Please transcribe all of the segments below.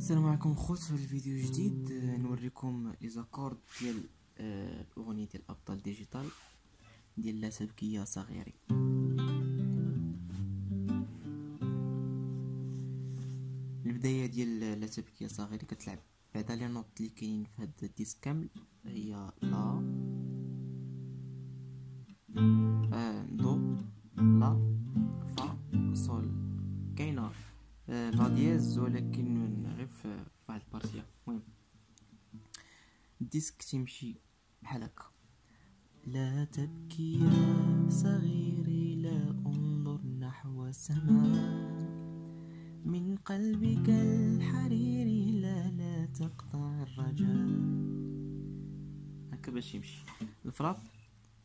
السلام عليكم خوت. في الفيديو جديد نوريكم لي زاكورد ديال الاغنيه ديال ابطال ديجيتال ديال لا تبكي يا صغيري. البدايه ديال لا تبكي يا صغيري كتلعب بعدا لي نوت اللي كاينين في هاد الديسك كامل، هي لا دو لا فا صول. كاينه لا دياز ولكن غير في واحد البارتيه. المهم الديسك تيمشي بحال هكا: لا تبكي يا صغيري، لا انظر نحو السماء، من قلبك الحريري لا تقطع الرجاء. هكا باش يمشي الفراب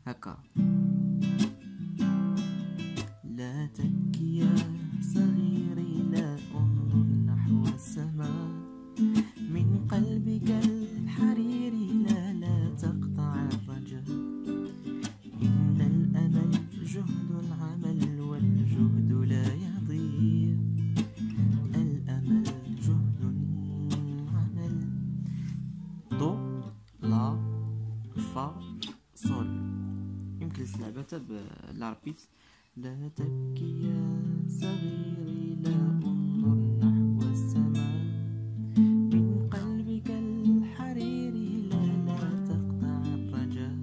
هكا: لا تبكي يا صغيري، لا انظر نحو السماء، من قلبك الحريري لا تقطع الرجاء، إن الأمل جهد عمل والجهد لا يضيع، الأمل جهد عمل. دو لا فا صول. يمكن تلعبها بالاربيت: لا تبكي يا صغيري، لا انظر نحو السماء، من قلبك الحريري لا تقطع الرجاء.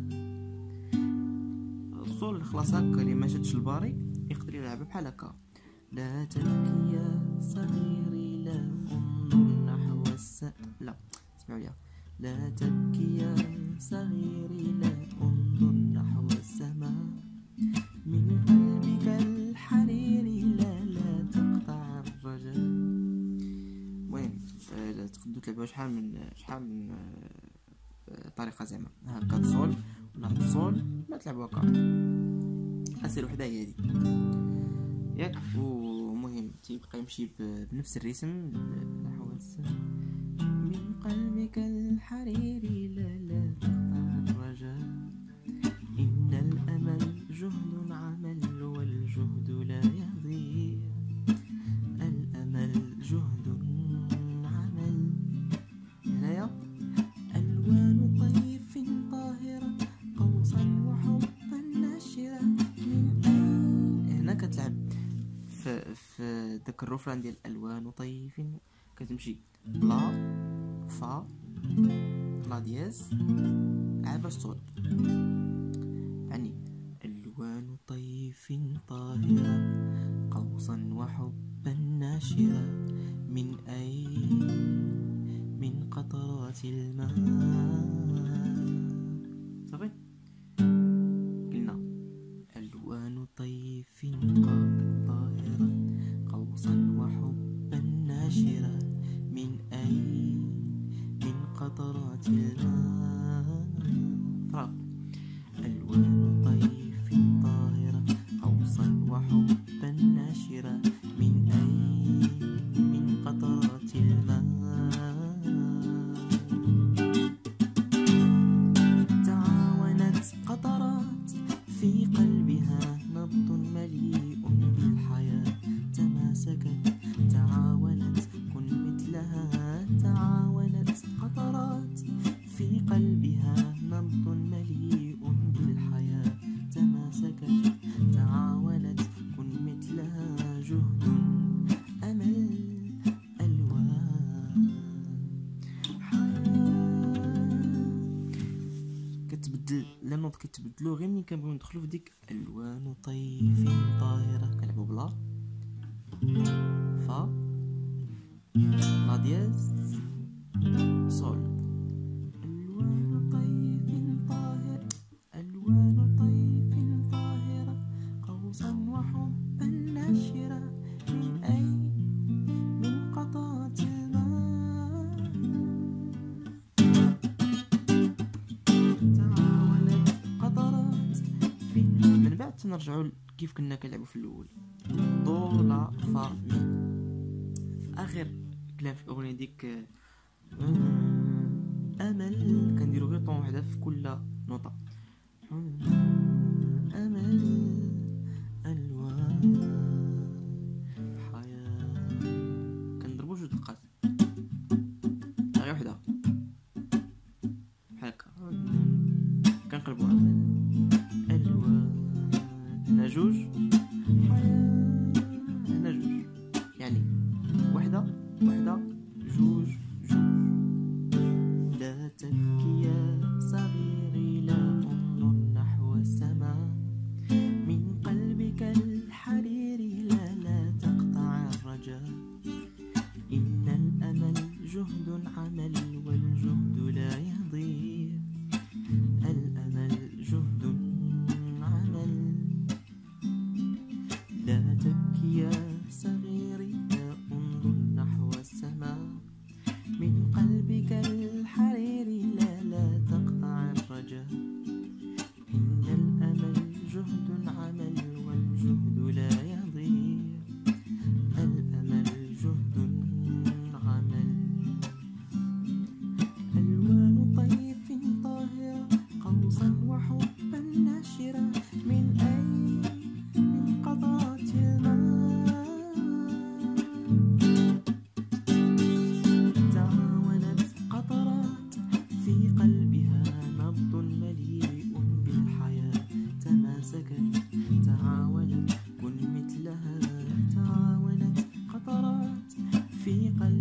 الصول خلاص هكا اللي ما شدش الباري يقدر يلعب بحال هكا: لا تبكي يا صغيري، لا انظر نحو لا اسمعوا ليها: لا تبكي يا صغيري، لا انظر نحو السماء، من قلبك الحريري لا تقطع الرجاء. المهم تقدروا تلعبوا شحال من طريقه، زعما هكا صول ولا صول، لا تلعبوا هكا اسير وحده هي هذه ياك. ومهم تيبقى يمشي بنفس الرسم نحو السماء، من قلبك الحريري لا تقطع الرجاء، إن الأمل جهد عمل والجهد لا يضيع، الأمل جهد عمل. هنايا: ألوان طيف طاهرة، قوسا وحبا ناشرة، من أين. هنا كتلعب في داك الروفران ديال ألوان طيف، كتمشي لا فا لا دياز عاد باش صول، يعني ألوان طيف طاهرة، قوسا وحبا ناشرة، من أين، من قطرات الماء. صافي قلنا ألوان طيف طاهرة، قوسا وحبا ناشرة، من أين، من قطرات الماء. فرق: ألوان طيف طاهرة، قوسا وحبا ناشرة، من أين، من قطرات الماء. تعاونت قطرات في قلبها نبض مليء بالحياة، تماسكت تعاونت كن مثلها، تعاونت قطرات في قلبها نبض مليء بالحياة، تماسكت تعاونت كن مثلها، جهد أمل ألوان حياة. كتبدل لانوط، كتبدلو غير ملي كنبغيو ندخلو في ديك ألوان طيف طاهرة. كنلعبو بلا فا لا دياز صول. ألوان طيف طاهرة، ألوان طيف طاهرة، قوسا وحبا ناشرة، من أين، من قطرات الماء. تعاونت قطرات في. من بعد تنرجعوا كيف كنا كنلعبوا في الأول: دو لا فا مي. في آخر كلام في الأغنية ديك أمل كنديرو غير طون وحدة في كل نوطة. أمل ألوان حياة، كنضربو جوج دقات. في قلبي